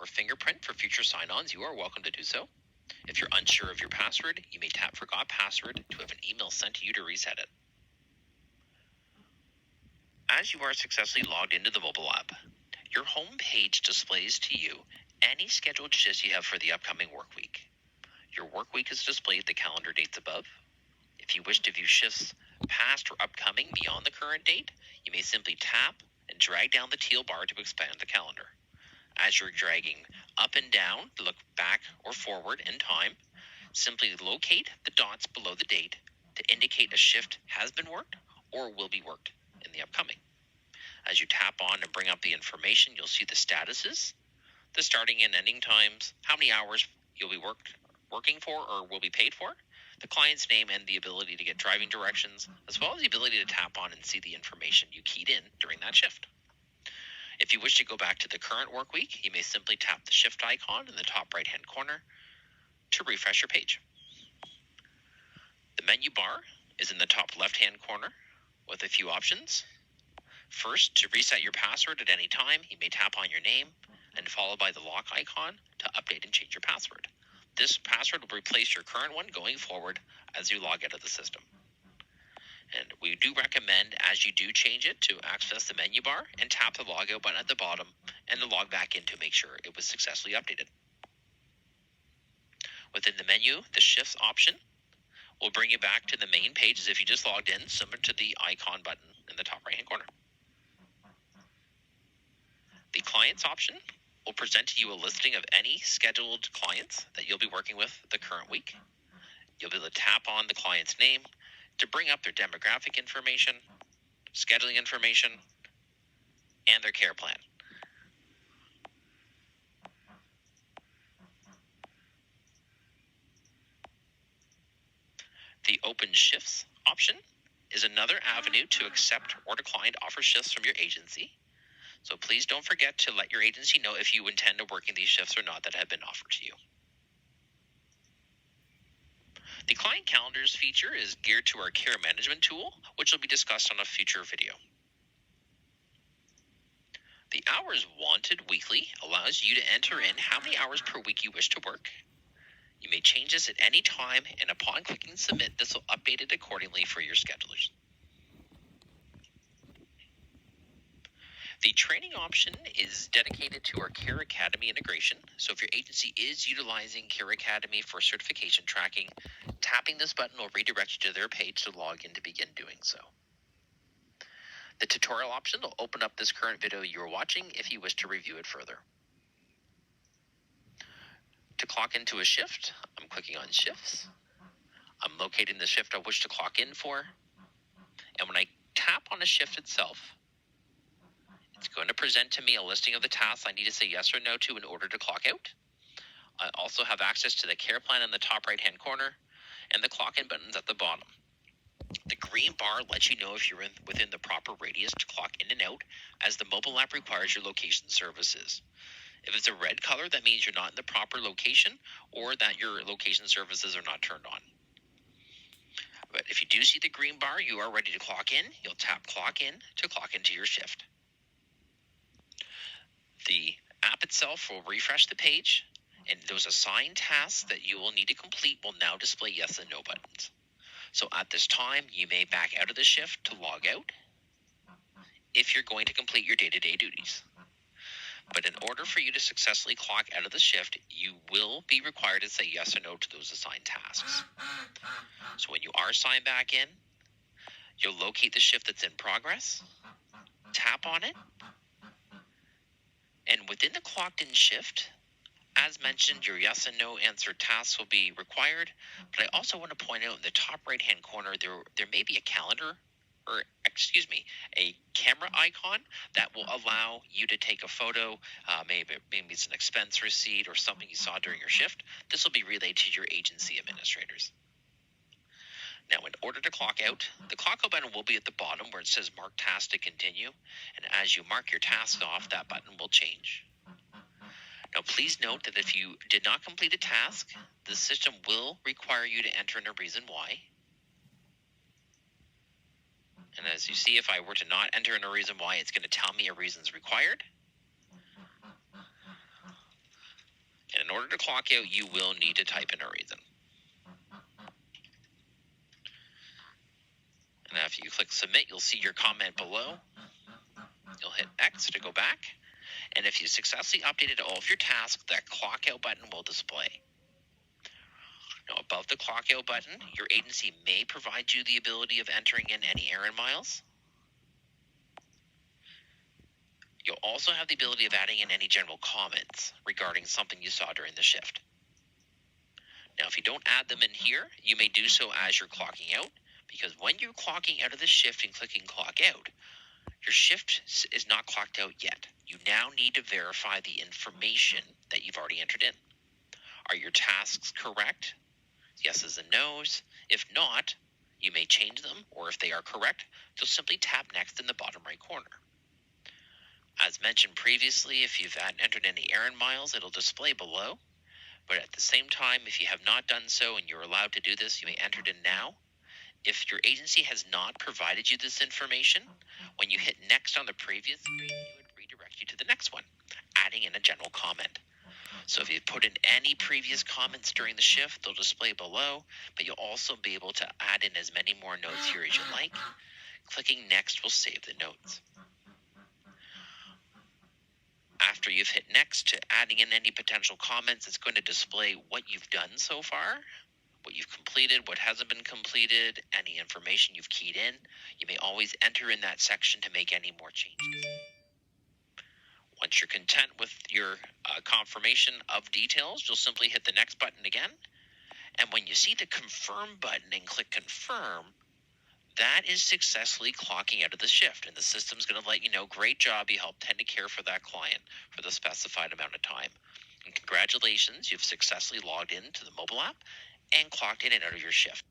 fingerprint for future sign-ons, you are welcome to do so. If you're unsure of your password, you may tap Forgot Password to have an email sent to you to reset it. As you are successfully logged into the mobile app, your home page displays to you any scheduled shifts you have for the upcoming work week. Your work week is displayed the calendar dates above. If you wish to view shifts past or upcoming beyond the current date, you may simply tap and drag down the teal bar to expand the calendar. As you're dragging up and down to look back or forward in time, simply locate the dots below the date to indicate a shift has been worked or will be worked in the upcoming. As you tap on and bring up the information, you'll see the statuses, the starting and ending times, how many hours you'll be working for or will be paid for, the client's name, and the ability to get driving directions, as well as the ability to tap on and see the information you keyed in during that shift. If you wish to go back to the current work week, you may simply tap the shift icon in the top right-hand corner to refresh your page. The menu bar is in the top left-hand corner with a few options. First, to reset your password at any time, you may tap on your name and followed by the lock icon to update and change your password. This password will replace your current one going forward as you log out of the system. And we do recommend, as you do change it, to access the menu bar and tap the logout button at the bottom and to log back in to make sure it was successfully updated. Within the menu, the shifts option will bring you back to the main page as if you just logged in, similar to the icon button in the top right-hand corner. The clients option will present to you a listing of any scheduled clients that you'll be working with the current week. You'll be able to tap on the client's name to bring up their demographic information, scheduling information, and their care plan. The open shifts option is another avenue to accept or decline offer shifts from your agency. So please don't forget to let your agency know if you intend on working these shifts or not that have been offered to you. The client calendars feature is geared to our care management tool, which will be discussed on a future video. The hours wanted weekly allows you to enter in how many hours per week you wish to work. You may change this at any time, and upon clicking submit, this will update it accordingly for your schedulers. The training option is dedicated to our Care Academy integration. So if your agency is utilizing Care Academy for certification tracking, tapping this button will redirect you to their page to log in to begin doing so. The tutorial option will open up this current video you're watching if you wish to review it further. To clock into a shift, I'm clicking on shifts. I'm locating the shift I wish to clock in for. And when I tap on a shift itself, it's going to present to me a listing of the tasks I need to say yes or no to in order to clock out. I also have access to the care plan in the top right-hand corner and the clock in buttons at the bottom. The green bar lets you know if you're within the proper radius to clock in and out, as the mobile app requires your location services. If it's a red color, that means you're not in the proper location or that your location services are not turned on. But if you do see the green bar, you are ready to clock in. You'll tap clock in to clock into your shift. The app itself will refresh the page, and those assigned tasks that you will need to complete will now display yes and no buttons. So at this time, you may back out of the shift to log out if you're going to complete your day-to-day duties. But in order for you to successfully clock out of the shift, you will be required to say yes or no to those assigned tasks. So when you are signed back in, you'll locate the shift that's in progress, tap on it, and within the clocked in shift, as mentioned, your yes and no answered tasks will be required, but I also want to point out in the top right-hand corner, there may be a a camera icon that will allow you to take a photo, maybe it's an expense receipt or something you saw during your shift. This will be relayed to your agency administrators. Now, in order to clock out, the clock out button will be at the bottom where it says Mark Task to Continue, and as you mark your task off, that button will change. Now, please note that if you did not complete a task, the system will require you to enter in a reason why. And as you see, if I were to not enter in a reason why, it's going to tell me a reason's required. order to clock out, you will need to type in a reason. And after you click submit, you'll see your comment below. You'll hit X to go back. And if you successfully updated all of your tasks, that clock out button will display. Now, above the clock out button, your agency may provide you the ability of entering in any errand miles. You'll also have the ability of adding in any general comments regarding something you saw during the shift. Now, if you don't add them in here, you may do so as you're clocking out, because when you're clocking out of the shift and clicking clock out, your shift is not clocked out yet. You now need to verify the information that you've already entered in. Are your tasks correct? Yeses and nos. If not, you may change them, or if they are correct, you'll simply tap next in the bottom right corner. As mentioned previously, if you've entered any errand miles, it'll display below. But at the same time, if you have not done so and you're allowed to do this, you may enter it in now. If your agency has not provided you this information, when you hit next on the previous screen, it would redirect you to the next one, adding in a general comment. So if you put in any previous comments during the shift, they'll display below, but you'll also be able to add in as many more notes here as you like. Clicking next will save the notes. After you've hit next to adding in any potential comments, it's going to display what you've done so far, what you've completed, what hasn't been completed, any information you've keyed in. You may always enter in that section to make any more changes. Once you're content with your confirmation of details, you'll simply hit the next button again. And when you see the confirm button and click confirm, that is successfully clocking out of the shift, and the system's going to let you know, great job, you helped tend to care for that client for the specified amount of time. And congratulations, you've successfully logged into the mobile app and clocked in and out of your shift.